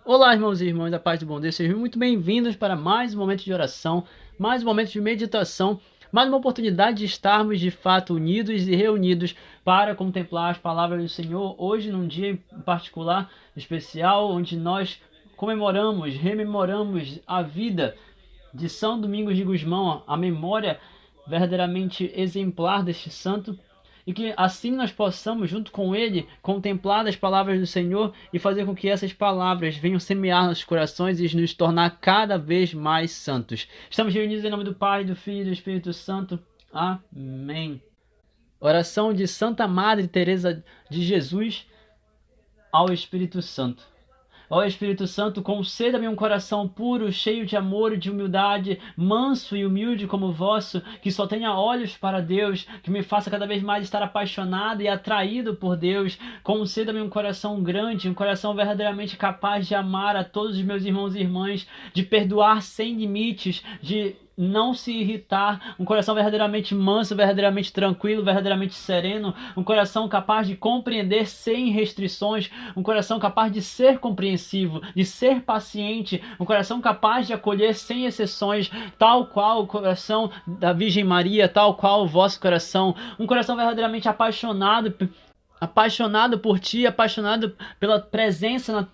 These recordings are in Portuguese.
Olá, irmãos e irmãs da paz do bom Deus, sejam muito bem-vindos para mais um momento de oração, mais um momento de meditação, mais uma oportunidade de estarmos de fato unidos e reunidos para contemplar as palavras do Senhor, hoje num dia em particular, especial, onde nós comemoramos, rememoramos a vida de São Domingos de Gusmão, a memória verdadeiramente exemplar deste santo, e que assim nós possamos, junto com ele, contemplar as palavras do Senhor e fazer com que essas palavras venham semear nossos corações e nos tornar cada vez mais santos. Estamos reunidos em nome do Pai, do Filho e do Espírito Santo. Amém. Oração de Santa Madre Teresa de Jesus ao Espírito Santo. Ó Espírito Santo, conceda-me um coração puro, cheio de amor e de humildade, manso e humilde como o vosso, que só tenha olhos para Deus, que me faça cada vez mais estar apaixonado e atraído por Deus. Conceda-me um coração grande, um coração verdadeiramente capaz de amar a todos os meus irmãos e irmãs, de perdoar sem limites, de não se irritar, um coração verdadeiramente manso, verdadeiramente tranquilo, verdadeiramente sereno, um coração capaz de compreender sem restrições, um coração capaz de ser compreensivo, de ser paciente, um coração capaz de acolher sem exceções, tal qual o coração da Virgem Maria, tal qual o vosso coração, um coração verdadeiramente apaixonado por ti, apaixonado pela presença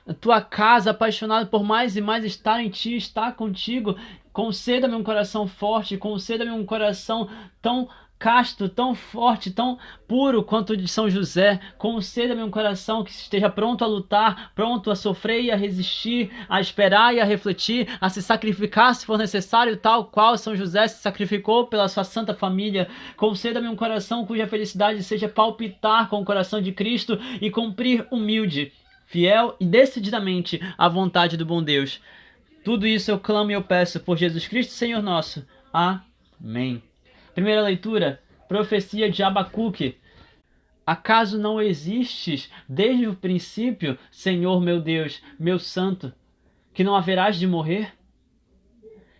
na tua casa, apaixonado por mais e mais estar em ti, estar contigo. Conceda-me um coração forte, conceda-me um coração tão casto, tão forte, tão puro quanto o de São José. Conceda-me um coração que esteja pronto a lutar, pronto a sofrer e a resistir, a esperar e a refletir, a se sacrificar se for necessário, tal qual São José se sacrificou pela sua santa família. Conceda-me um coração cuja felicidade seja palpitar com o coração de Cristo e cumprir humilde, fiel e decididamente a vontade do bom Deus. Tudo isso eu clamo e eu peço por Jesus Cristo, Senhor nosso. Amém. Primeira leitura, profecia de Abacuque. Acaso não existes desde o princípio, Senhor meu Deus, meu santo, que não haverás de morrer?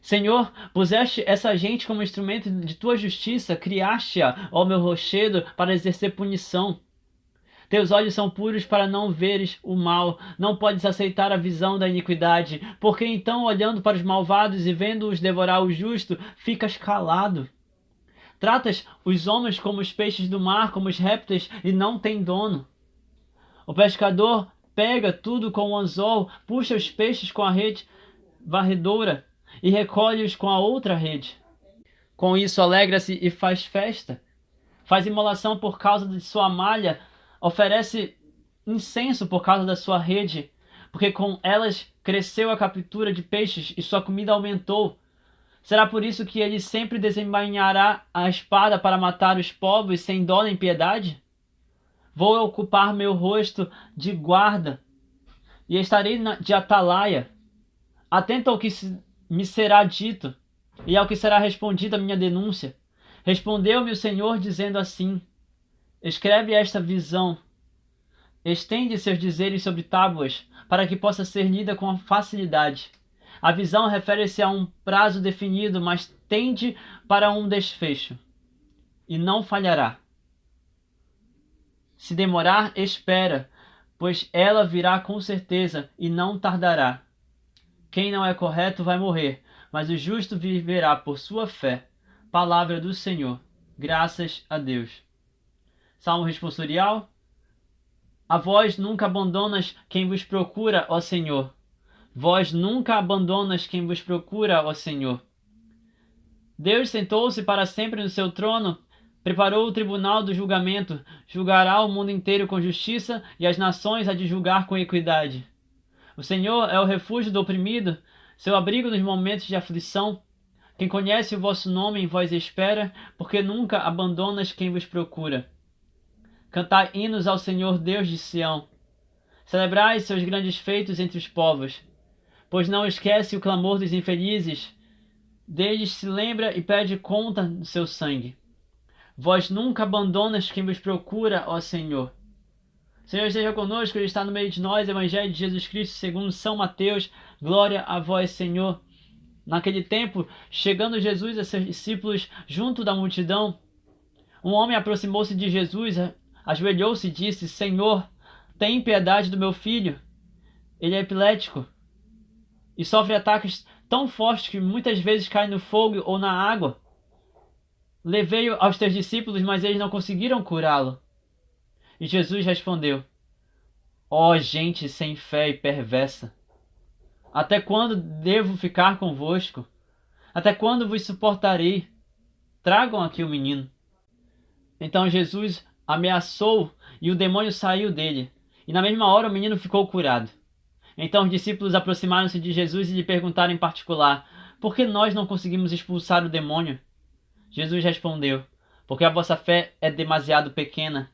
Senhor, puseste essa gente como instrumento de tua justiça, criaste-a, ó meu rochedo, para exercer punição. Teus olhos são puros para não veres o mal, não podes aceitar a visão da iniquidade, porque então, olhando para os malvados e vendo-os devorar o justo, ficas calado. Tratas os homens como os peixes do mar, como os répteis, e não tem dono. O pescador pega tudo com o anzol, puxa os peixes com a rede varredora e recolhe-os com a outra rede. Com isso alegra-se e faz festa, faz imolação por causa de sua malha, oferece incenso por causa da sua rede, porque com elas cresceu a captura de peixes e sua comida aumentou. Será por isso que ele sempre desembainhará a espada para matar os povos sem dó nem piedade? Vou ocupar meu rosto de guarda e estarei de atalaia, atento ao que me será dito e ao que será respondida a minha denúncia. Respondeu-me o Senhor dizendo assim: escreve esta visão, estende seus dizeres sobre tábuas, para que possa ser lida com facilidade. A visão refere-se a um prazo definido, mas tende para um desfecho, e não falhará. Se demorar, espera, pois ela virá com certeza e não tardará. Quem não é correto vai morrer, mas o justo viverá por sua fé. Palavra do Senhor. Graças a Deus. Salmo responsorial. A vós nunca abandonas quem vos procura, ó Senhor. Vós nunca abandonas quem vos procura, ó Senhor. Deus sentou-se para sempre no seu trono, preparou o tribunal do julgamento, julgará o mundo inteiro com justiça e as nações há de julgar com equidade. O Senhor é o refúgio do oprimido, seu abrigo nos momentos de aflição. Quem conhece o vosso nome em vós espera, porque nunca abandonas quem vos procura. Cantai hinos ao Senhor Deus de Sião. Celebrai seus grandes feitos entre os povos, pois não esquece o clamor dos infelizes. Deles se lembra e pede conta do seu sangue. Vós nunca abandonas quem vos procura, ó Senhor. Senhor esteja conosco, Ele está no meio de nós. Evangelho de Jesus Cristo segundo São Mateus. Glória a vós, Senhor. Naquele tempo, chegando Jesus a seus discípulos junto da multidão, um homem aproximou-se de Jesus, ajoelhou-se e disse: Senhor, tem piedade do meu filho. ele é epilético e sofre ataques tão fortes que muitas vezes cai no fogo ou na água. Levei-o aos teus discípulos, mas eles não conseguiram curá-lo. E Jesus respondeu: Ó gente sem fé e perversa, até quando devo ficar convosco? Até quando vos suportarei? Tragam aqui o menino. Então Jesus ameaçou e o demônio saiu dele. E na mesma hora o menino ficou curado. Então os discípulos aproximaram-se de Jesus e lhe perguntaram em particular: Por que nós não conseguimos expulsar o demônio? Jesus respondeu: Porque a vossa fé é demasiado pequena.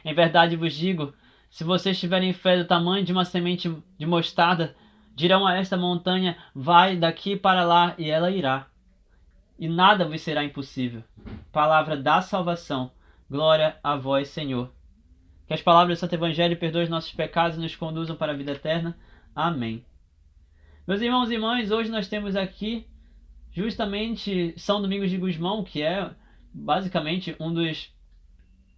Em verdade vos digo, se vocês tiverem fé do tamanho de uma semente de mostarda, dirão a esta montanha: Vai daqui para lá, e ela irá. E nada vos será impossível. Palavra da salvação. Glória a vós, Senhor. Que as palavras do Santo Evangelho perdoem os nossos pecados e nos conduzam para a vida eterna. Amém. Meus irmãos e irmãs, hoje nós temos aqui justamente São Domingos de Gusmão, que é basicamente um dos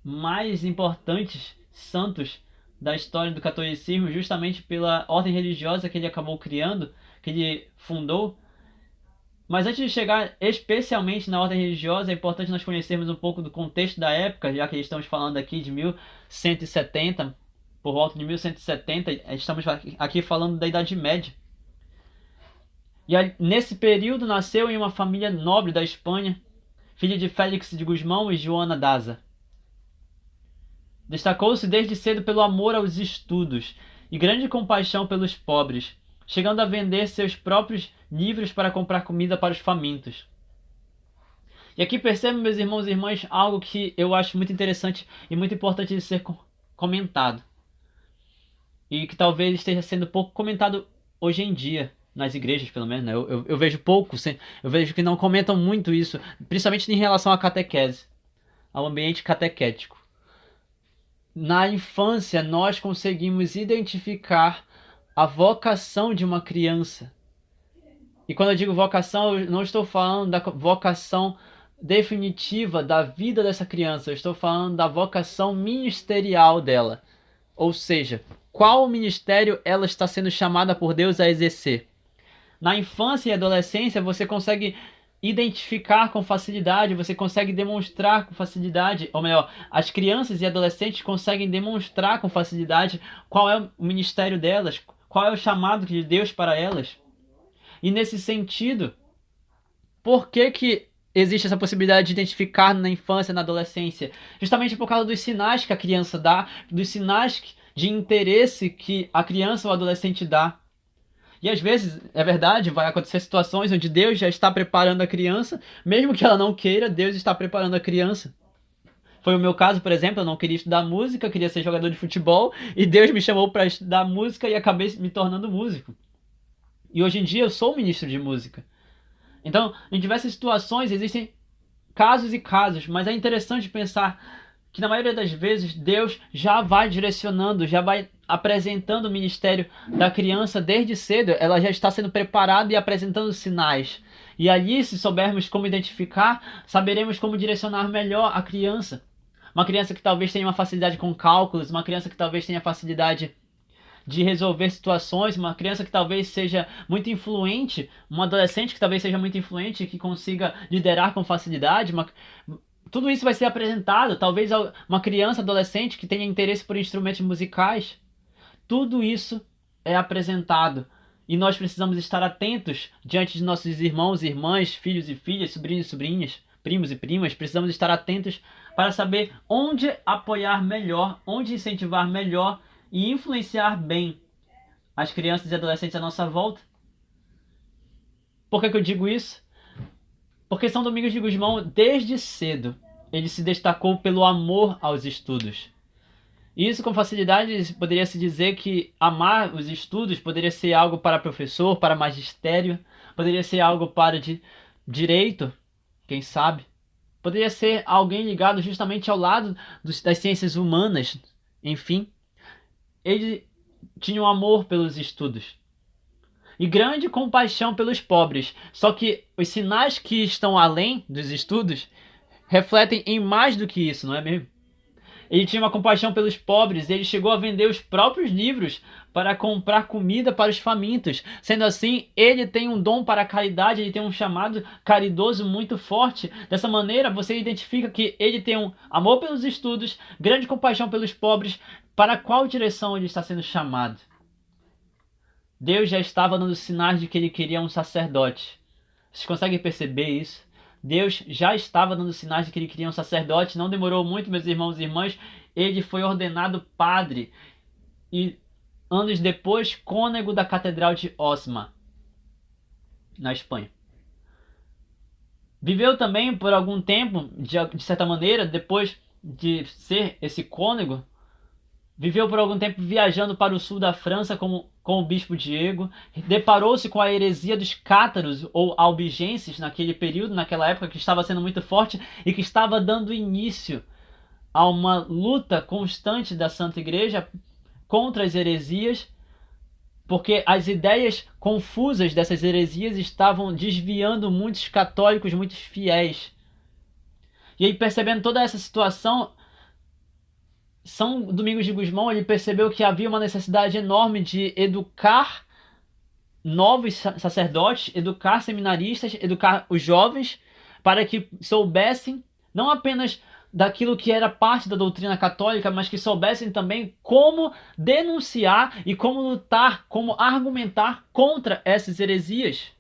mais importantes santos da história do catolicismo, justamente pela ordem religiosa que ele acabou criando, que ele fundou. Mas antes de chegar especialmente na ordem religiosa, é importante nós conhecermos um pouco do contexto da época, já que estamos falando aqui de 1170, por volta de 1170, estamos aqui falando da Idade Média. E nesse período nasceu em uma família nobre da Espanha, filho de Félix de Gusmão e Joana Daza. Destacou-se desde cedo pelo amor aos estudos e grande compaixão pelos pobres, chegando a vender seus próprios livros para comprar comida para os famintos. E aqui percebem, meus irmãos e irmãs, algo que eu acho muito interessante e muito importante de ser comentado. E que talvez esteja sendo pouco comentado hoje em dia, nas igrejas pelo menos, né? Eu vejo pouco, eu vejo que não comentam muito isso, principalmente em relação à catequese, ao ambiente catequético. Na infância, nós conseguimos identificar a vocação de uma criança. E quando eu digo vocação, eu não estou falando da vocação definitiva da vida dessa criança, eu estou falando da vocação ministerial dela. Ou seja, qual ministério ela está sendo chamada por Deus a exercer. Na infância e adolescência, você consegue identificar com facilidade, você consegue demonstrar com facilidade, ou melhor, as crianças e adolescentes conseguem demonstrar com facilidade qual é o ministério delas, qual é o chamado de Deus para elas. E nesse sentido, por que existe essa possibilidade de identificar na infância e na adolescência? Justamente por causa dos sinais que a criança dá, dos sinais de interesse que a criança ou adolescente dá. E às vezes, é verdade, vai acontecer situações onde Deus já está preparando a criança, mesmo que ela não queira, Deus está preparando a criança. Foi o meu caso, por exemplo, eu não queria estudar música, queria ser jogador de futebol, e Deus me chamou para estudar música e acabei me tornando músico. E hoje em dia eu sou ministro de música. Então, em diversas situações existem casos e casos, mas é interessante pensar que na maioria das vezes Deus já vai direcionando, já vai apresentando o ministério da criança desde cedo, ela já está sendo preparada e apresentando sinais. E ali, se soubermos como identificar, saberemos como direcionar melhor a criança. Uma criança que talvez tenha uma facilidade com cálculos, uma criança que talvez tenha facilidade de resolver situações, uma criança que talvez seja muito influente, um adolescente que talvez seja muito influente, que consiga liderar com facilidade, tudo isso vai ser apresentado, talvez uma criança, adolescente que tenha interesse por instrumentos musicais, tudo isso é apresentado. E nós precisamos estar atentos diante de nossos irmãos e irmãs, filhos e filhas, sobrinhos e sobrinhas, primos e primas, precisamos estar atentos para saber onde apoiar melhor, onde incentivar melhor e influenciar bem as crianças e adolescentes à nossa volta. Por que eu digo isso? Porque São Domingos de Gusmão, desde cedo, ele se destacou pelo amor aos estudos. E isso com facilidade poderia se dizer que amar os estudos poderia ser algo para professor, para magistério, poderia ser algo para direito, quem sabe. Poderia ser alguém ligado justamente ao lado das ciências humanas, enfim. Ele tinha um amor pelos estudos e grande compaixão pelos pobres. Só que os sinais que estão além dos estudos refletem em mais do que isso, não é mesmo? Ele tinha uma compaixão pelos pobres, ele chegou a vender os próprios livros para comprar comida para os famintos. Sendo assim, ele tem um dom para a caridade, ele tem um chamado caridoso muito forte. Dessa maneira, você identifica que ele tem um amor pelos estudos, grande compaixão pelos pobres. Para qual direção ele está sendo chamado? Deus já estava dando sinais de que ele queria um sacerdote. Vocês conseguem perceber isso? Deus já estava dando sinais de que ele queria um sacerdote. Não demorou muito, meus irmãos e irmãs. Ele foi ordenado padre. E anos depois, cônego da Catedral de Osma, na Espanha. Viveu também por algum tempo, de certa maneira, depois de ser esse cônego, viveu por algum tempo viajando para o sul da França com o bispo Diego, deparou-se com a heresia dos cátaros ou albigenses naquele período, naquela época, que estava sendo muito forte e que estava dando início a uma luta constante da Santa Igreja contra as heresias, porque as ideias confusas dessas heresias estavam desviando muitos católicos, muitos fiéis. E aí, percebendo toda essa situação, São Domingos de Gusmão, ele percebeu que havia uma necessidade enorme de educar novos sacerdotes, educar seminaristas, educar os jovens, para que soubessem não apenas daquilo que era parte da doutrina católica, mas que soubessem também como denunciar e como lutar, como argumentar contra essas heresias.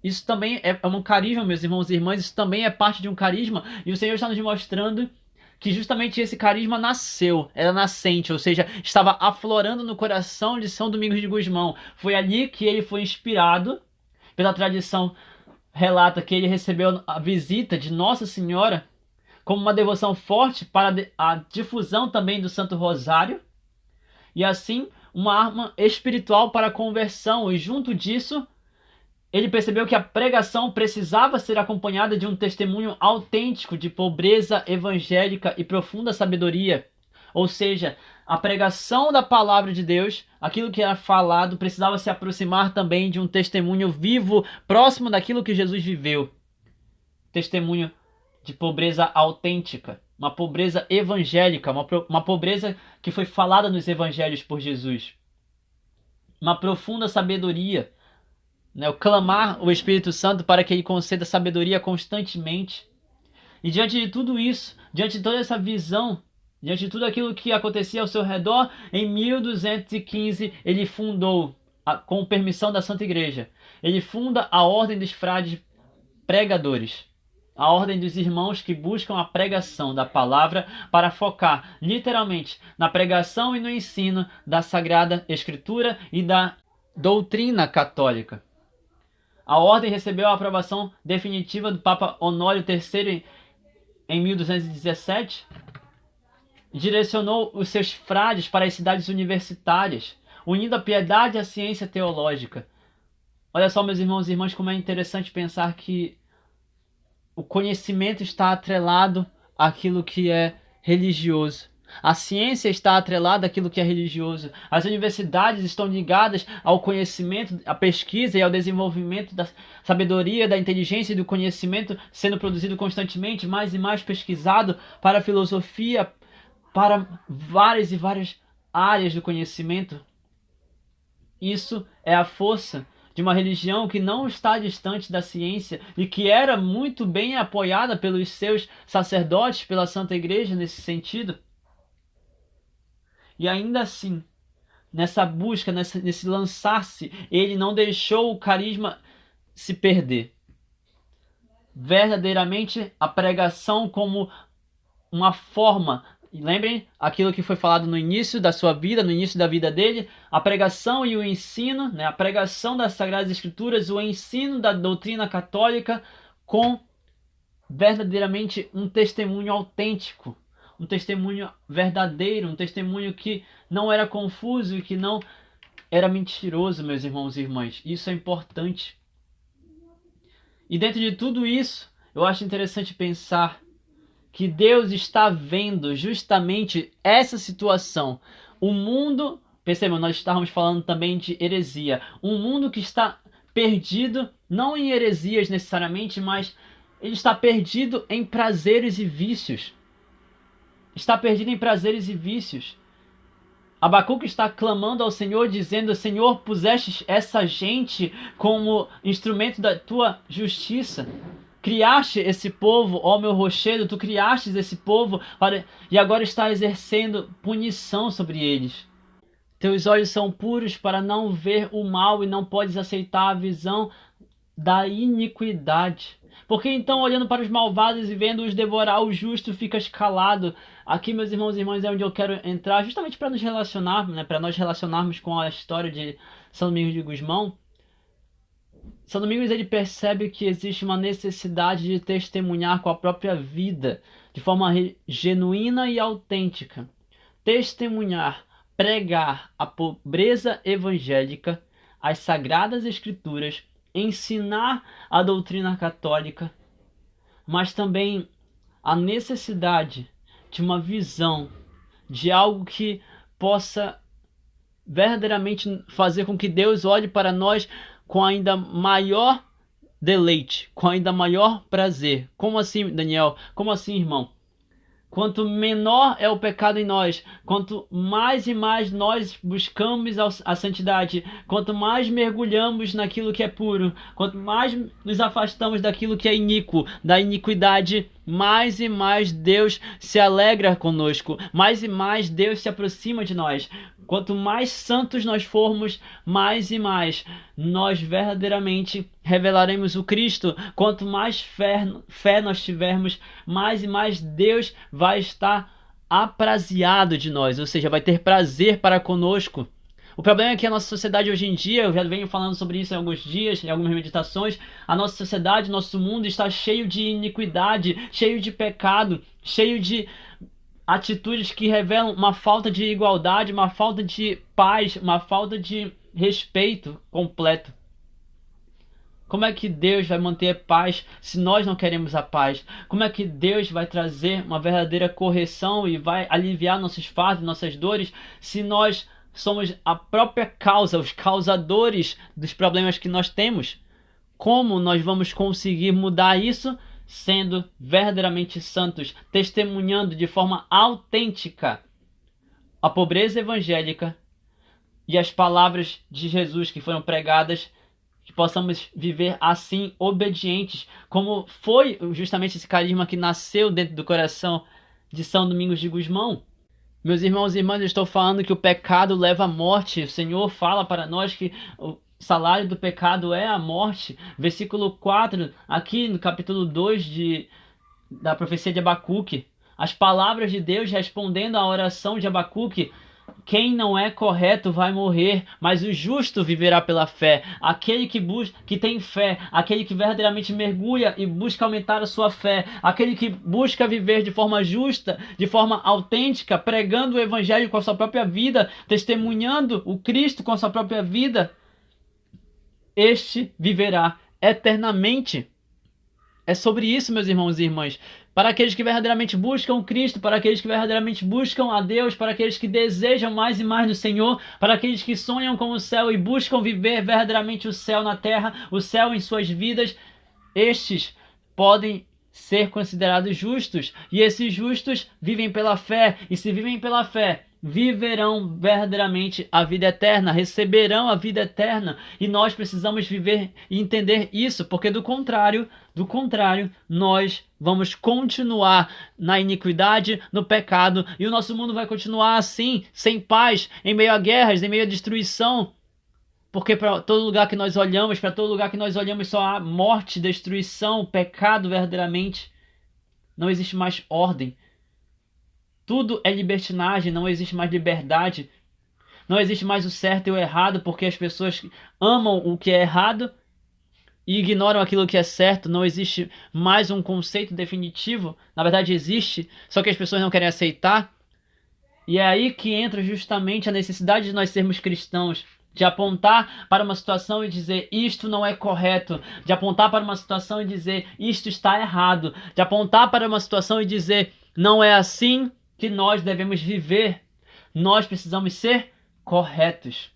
Isso também é um carisma, meus irmãos e irmãs, isso também é parte de um carisma, e o Senhor está nos mostrando que justamente esse carisma nasceu, era nascente, ou seja, estava aflorando no coração de São Domingos de Gusmão. Foi ali que ele foi inspirado, pela tradição relata que ele recebeu a visita de Nossa Senhora como uma devoção forte para a difusão também do Santo Rosário, e assim uma arma espiritual para a conversão, e junto disso ele percebeu que a pregação precisava ser acompanhada de um testemunho autêntico de pobreza evangélica e profunda sabedoria. Ou seja, a pregação da palavra de Deus, aquilo que era falado, precisava se aproximar também de um testemunho vivo, próximo daquilo que Jesus viveu. Testemunho de pobreza autêntica, uma pobreza evangélica, uma pobreza que foi falada nos evangelhos por Jesus. Uma profunda sabedoria, né? O clamar o Espírito Santo para que ele conceda sabedoria constantemente. E diante de tudo isso, diante de toda essa visão, diante de tudo aquilo que acontecia ao seu redor, em 1215 ele fundou, com permissão da Santa Igreja, ele funda a Ordem dos Frades Pregadores, a ordem dos irmãos que buscam a pregação da palavra para focar literalmente na pregação e no ensino da Sagrada Escritura e da doutrina católica. A ordem recebeu a aprovação definitiva do Papa Honório III em 1217. Direcionou os seus frades para as cidades universitárias, unindo a piedade à ciência teológica. Olha só, meus irmãos e irmãs, como é interessante pensar que o conhecimento está atrelado àquilo que é religioso. A ciência está atrelada àquilo que é religioso. As universidades estão ligadas ao conhecimento, à pesquisa e ao desenvolvimento da sabedoria, da inteligência e do conhecimento sendo produzido constantemente, mais e mais pesquisado para a filosofia, para várias e várias áreas do conhecimento. Isso é a força de uma religião que não está distante da ciência e que era muito bem apoiada pelos seus sacerdotes, pela Santa Igreja nesse sentido. E ainda assim, nessa busca, nesse lançar-se, ele não deixou o carisma se perder. Verdadeiramente, a pregação como uma forma. Lembrem aquilo que foi falado no início da sua vida, no início da vida dele, a pregação e o ensino, né, a pregação das Sagradas Escrituras, o ensino da doutrina católica com verdadeiramente um testemunho autêntico, um testemunho verdadeiro, um testemunho que não era confuso e que não era mentiroso, meus irmãos e irmãs. Isso é importante. E dentro de tudo isso, eu acho interessante pensar que Deus está vendo justamente essa situação. O mundo, percebam, nós estávamos falando também de heresia. Um mundo que está perdido, não em heresias necessariamente, mas ele está perdido em prazeres e vícios. está perdido em prazeres e vícios. Abacuque está clamando ao Senhor, dizendo: Senhor, puseste essa gente como instrumento da tua justiça. Criaste esse povo, ó meu rochedo, tu criaste esse povo e agora está exercendo punição sobre eles. Teus olhos são puros para não ver o mal e não podes aceitar a visão da iniquidade. Porque então, olhando para os malvados e vendo-os devorar o justo, ficas calado. Aqui, meus irmãos e irmãs, é onde eu quero entrar, justamente para nos relacionar, né, para nós relacionarmos com a história de São Domingos de Gusmão. São Domingos, ele percebe que existe uma necessidade de testemunhar com a própria vida, de forma genuína e autêntica. Testemunhar, pregar a pobreza evangélica, as sagradas escrituras, ensinar a doutrina católica, mas também a necessidade de uma visão, de algo que possa verdadeiramente fazer com que Deus olhe para nós com ainda maior deleite, com ainda maior prazer. Como assim, Daniel? Como assim, irmão? Quanto menor é o pecado em nós, quanto mais e mais nós buscamos a santidade, quanto mais mergulhamos naquilo que é puro, quanto mais nos afastamos daquilo que é iníquo, da iniquidade, mais e mais Deus se alegra conosco, mais e mais Deus se aproxima de nós. Quanto mais santos nós formos, mais e mais nós verdadeiramente revelaremos o Cristo. Quanto mais fé nós tivermos, mais e mais Deus vai estar apraziado de nós, ou seja, vai ter prazer para conosco. O problema é que a nossa sociedade hoje em dia, eu já venho falando sobre isso em alguns dias, em algumas meditações, a nossa sociedade, nosso mundo está cheio de iniquidade, cheio de pecado, cheio de atitudes que revelam uma falta de igualdade, uma falta de paz, uma falta de respeito completo. Como é que Deus vai manter paz se nós não queremos a paz? Como é que Deus vai trazer uma verdadeira correção e vai aliviar nossos fardos, nossas dores, se nós somos a própria causa, os causadores dos problemas que nós temos? Como nós vamos conseguir mudar isso? Sendo verdadeiramente santos, testemunhando de forma autêntica a pobreza evangélica e as palavras de Jesus que foram pregadas, que possamos viver assim, obedientes, como foi justamente esse carisma que nasceu dentro do coração de São Domingos de Gusmão. Meus irmãos e irmãs, eu estou falando que o pecado leva à morte. O Senhor fala para nós que o salário do pecado é a morte. Versículo 4, aqui no capítulo 2 da profecia de Abacuque. As palavras de Deus respondendo à oração de Abacuque: quem não é correto vai morrer, mas o justo viverá pela fé. Aquele que tem fé, aquele que verdadeiramente mergulha e busca aumentar a sua fé, aquele que busca viver de forma justa, de forma autêntica, pregando o evangelho com a sua própria vida, testemunhando o Cristo com a sua própria vida, este viverá eternamente. É sobre isso, meus irmãos e irmãs. Para aqueles que verdadeiramente buscam Cristo, para aqueles que verdadeiramente buscam a Deus, para aqueles que desejam mais e mais no Senhor, para aqueles que sonham com o céu e buscam viver verdadeiramente o céu na terra, o céu em suas vidas, estes podem ser considerados justos. E esses justos vivem pela fé, e se vivem pela fé, viverão verdadeiramente a vida eterna, receberão a vida eterna. E nós precisamos viver e entender isso, porque do contrário, nós vamos continuar na iniquidade, no pecado, e o nosso mundo vai continuar assim, sem paz, em meio a guerras, em meio a destruição. Porque para todo lugar que nós olhamos, só há morte, destruição, pecado verdadeiramente. Não existe mais ordem. Tudo é libertinagem, não existe mais liberdade. Não existe mais o certo e o errado, porque as pessoas amam o que é errado e ignoram aquilo que é certo. Não existe mais um conceito definitivo. Na verdade existe, só que as pessoas não querem aceitar. E é aí que entra justamente a necessidade de nós sermos cristãos, de apontar para uma situação e dizer isto não é correto, de apontar para uma situação e dizer isto está errado, de apontar para uma situação e dizer não é assim que nós devemos viver. Nós precisamos ser corretos.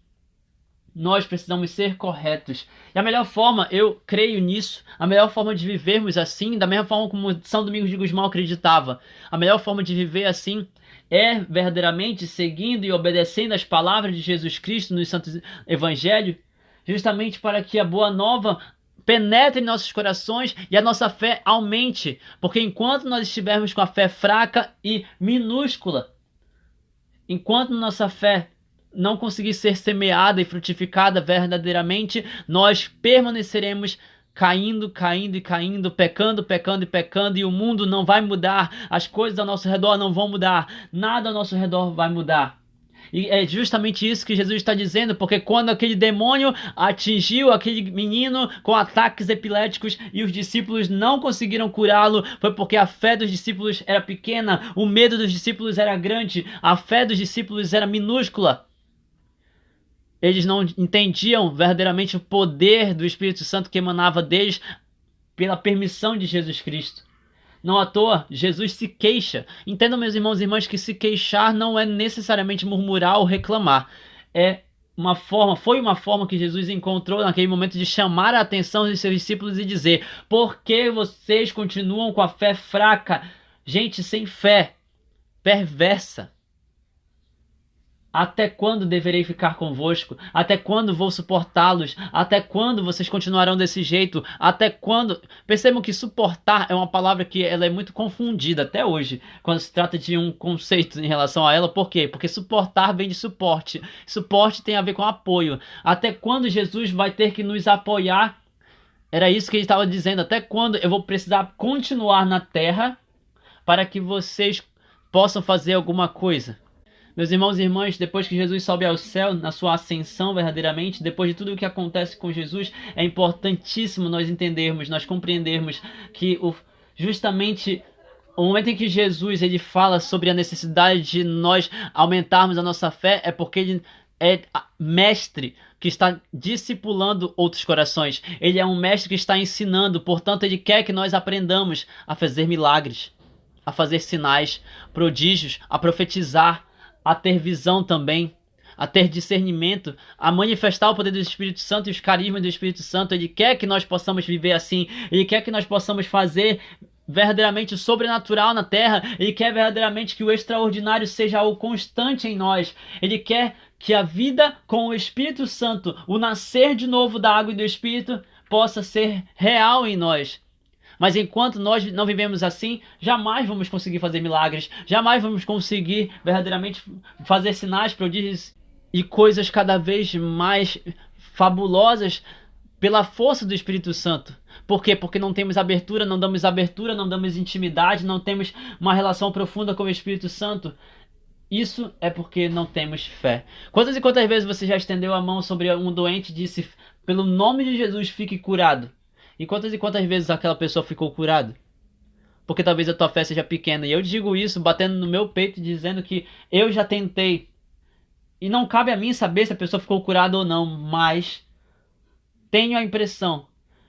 nós precisamos ser corretos. E a melhor forma, eu creio nisso, a melhor forma de vivermos assim, da mesma forma como São Domingos de Gusmão acreditava, a melhor forma de viver assim é verdadeiramente seguindo e obedecendo as palavras de Jesus Cristo no Santo Evangelho, justamente para que a boa nova penetre em nossos corações e a nossa fé aumente, porque enquanto nós estivermos com a fé fraca e minúscula, enquanto nossa fé não conseguir ser semeada e frutificada verdadeiramente, nós permaneceremos caindo, caindo e caindo, pecando, pecando e pecando, e o mundo não vai mudar, as coisas ao nosso redor não vão mudar, nada ao nosso redor vai mudar. E é justamente isso que Jesus está dizendo, porque quando aquele demônio atingiu aquele menino com ataques epiléticos e os discípulos não conseguiram curá-lo, foi porque a fé dos discípulos era pequena, o medo dos discípulos era grande, a fé dos discípulos era minúscula. Eles não entendiam verdadeiramente o poder do Espírito Santo que emanava deles pela permissão de Jesus Cristo. Não à toa, Jesus se queixa. Entendam, meus irmãos e irmãs, que se queixar não é necessariamente murmurar ou reclamar. Foi uma forma que Jesus encontrou naquele momento de chamar a atenção dos seus discípulos e dizer: por que vocês continuam com a fé fraca? Gente sem fé, perversa. Até quando deverei ficar convosco? Até quando vou suportá-los? Até quando vocês continuarão desse jeito? Até quando? Percebam que suportar é uma palavra que ela é muito confundida até hoje, quando se trata de um conceito em relação a ela. Por quê? Porque suportar vem de suporte. Suporte tem a ver com apoio. Até quando Jesus vai ter que nos apoiar? Era isso que ele estava dizendo. Até quando eu vou precisar continuar na terra para que vocês possam fazer alguma coisa? Meus irmãos e irmãs, depois que Jesus sobe ao céu, na sua ascensão verdadeiramente, depois de tudo o que acontece com Jesus, é importantíssimo nós entendermos, nós compreendermos que justamente o momento em que Jesus ele fala sobre a necessidade de nós aumentarmos a nossa fé é porque ele é mestre que está discipulando outros corações. Ele é um mestre que está ensinando, portanto ele quer que nós aprendamos a fazer milagres, a fazer sinais, prodígios, a profetizar, a ter visão também, a ter discernimento, a manifestar o poder do Espírito Santo e os carismas do Espírito Santo. Ele quer que nós possamos viver assim, ele quer que nós possamos fazer verdadeiramente o sobrenatural na terra, ele quer verdadeiramente que o extraordinário seja o constante em nós, ele quer que a vida com o Espírito Santo, o nascer de novo da água e do Espírito, possa ser real em nós. Mas enquanto nós não vivemos assim, jamais vamos conseguir fazer milagres, jamais vamos conseguir verdadeiramente fazer sinais, prodígios e coisas cada vez mais fabulosas pela força do Espírito Santo. Por quê? Porque não temos abertura, não damos intimidade, não temos uma relação profunda com o Espírito Santo. Isso é porque não temos fé. Quantas e quantas vezes você já estendeu a mão sobre um doente e disse: pelo nome de Jesus, fique curado? E quantas vezes aquela pessoa ficou curada? Porque talvez a tua fé seja pequena. E eu digo isso batendo no meu peito, dizendo que eu já tentei. E não cabe a mim saber se a pessoa ficou curada ou não. Mas tenho a impressão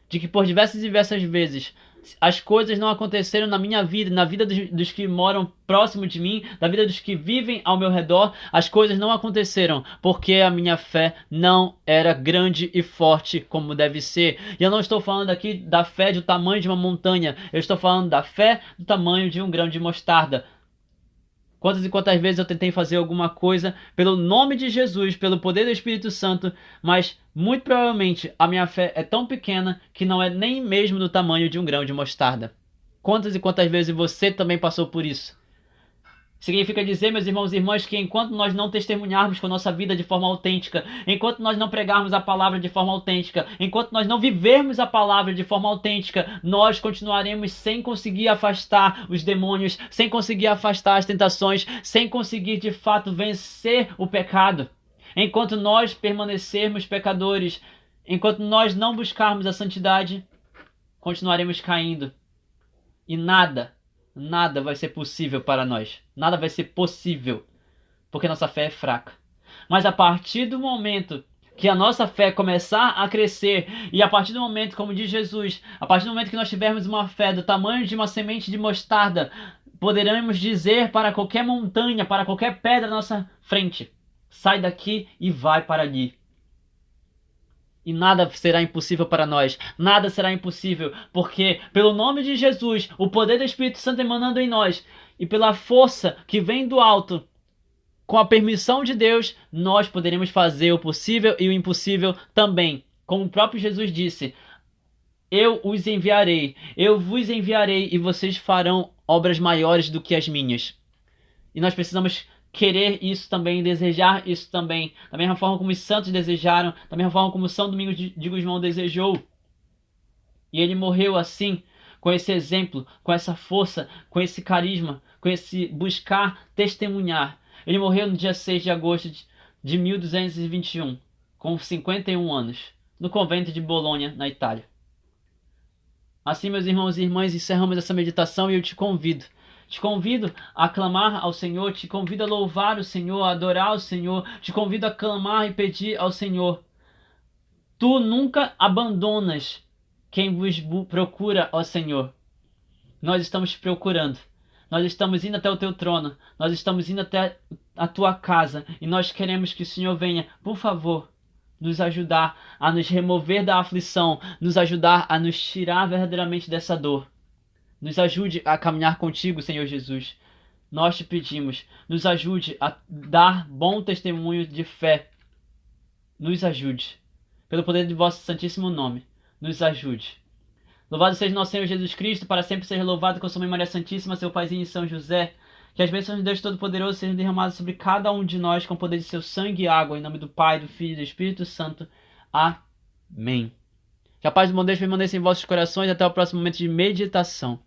de que por diversas vezes as coisas não aconteceram na minha vida, na vida dos que moram próximo de mim, na vida dos que vivem ao meu redor. As coisas não aconteceram porque a minha fé não era grande e forte como deve ser. E eu não estou falando aqui da fé do tamanho de uma montanha, eu estou falando da fé do tamanho de um grão de mostarda. Quantas e quantas vezes eu tentei fazer alguma coisa pelo nome de Jesus, pelo poder do Espírito Santo, mas muito provavelmente a minha fé é tão pequena que não é nem mesmo do tamanho de um grão de mostarda. Quantas e quantas vezes você também passou por isso? Significa dizer, meus irmãos e irmãs, que enquanto nós não testemunharmos com a nossa vida de forma autêntica, enquanto nós não pregarmos a palavra de forma autêntica, enquanto nós não vivermos a palavra de forma autêntica, nós continuaremos sem conseguir afastar os demônios, sem conseguir afastar as tentações, sem conseguir de fato vencer o pecado. Enquanto nós permanecermos pecadores, enquanto nós não buscarmos a santidade, continuaremos caindo. E nada vai ser possível para nós. Nada vai ser possível, porque nossa fé é fraca. Mas a partir do momento que a nossa fé começar a crescer, e a partir do momento, como diz Jesus, a partir do momento que nós tivermos uma fé do tamanho de uma semente de mostarda, poderemos dizer para qualquer montanha, para qualquer pedra à nossa frente: sai daqui e vai para ali. E nada será impossível para nós. Nada será impossível, porque pelo nome de Jesus, o poder do Espírito Santo emanando em nós, e pela força que vem do alto, com a permissão de Deus, nós poderemos fazer o possível e o impossível também. Como o próprio Jesus disse: eu os enviarei, eu vos enviarei e vocês farão obras maiores do que as minhas. E nós precisamos querer isso também, desejar isso também, da mesma forma como os santos desejaram, da mesma forma como São Domingos de Gusmão desejou. E ele morreu assim, com esse exemplo, com essa força, com esse carisma, com esse buscar testemunhar. Ele morreu no dia 6 de agosto de 1221, com 51 anos, no convento de Bolonha, na Itália. Assim, meus irmãos e irmãs, encerramos essa meditação e eu te convido a clamar ao Senhor, te convido a louvar o Senhor, a adorar o Senhor, te convido a clamar e pedir ao Senhor. Tu nunca abandonas quem vos procura, ó Senhor. Nós estamos te procurando. Nós estamos indo até o teu trono. Nós estamos indo até a tua casa. E nós queremos que o Senhor venha, por favor, nos ajudar a nos remover da aflição, nos ajudar a nos tirar verdadeiramente dessa dor. Nos ajude a caminhar contigo, Senhor Jesus. Nós te pedimos, nos ajude a dar bom testemunho de fé. Nos ajude. Pelo poder de vosso santíssimo nome, nos ajude. Louvado seja nosso Senhor Jesus Cristo, para sempre seja louvado com sua mãe Maria Santíssima, seu paizinho e São José. Que as bênçãos de Deus Todo-Poderoso sejam derramadas sobre cada um de nós com o poder de seu sangue e água, em nome do Pai, do Filho e do Espírito Santo. Amém. Que a paz do bom Deus permaneça em vossos corações até o próximo momento de meditação.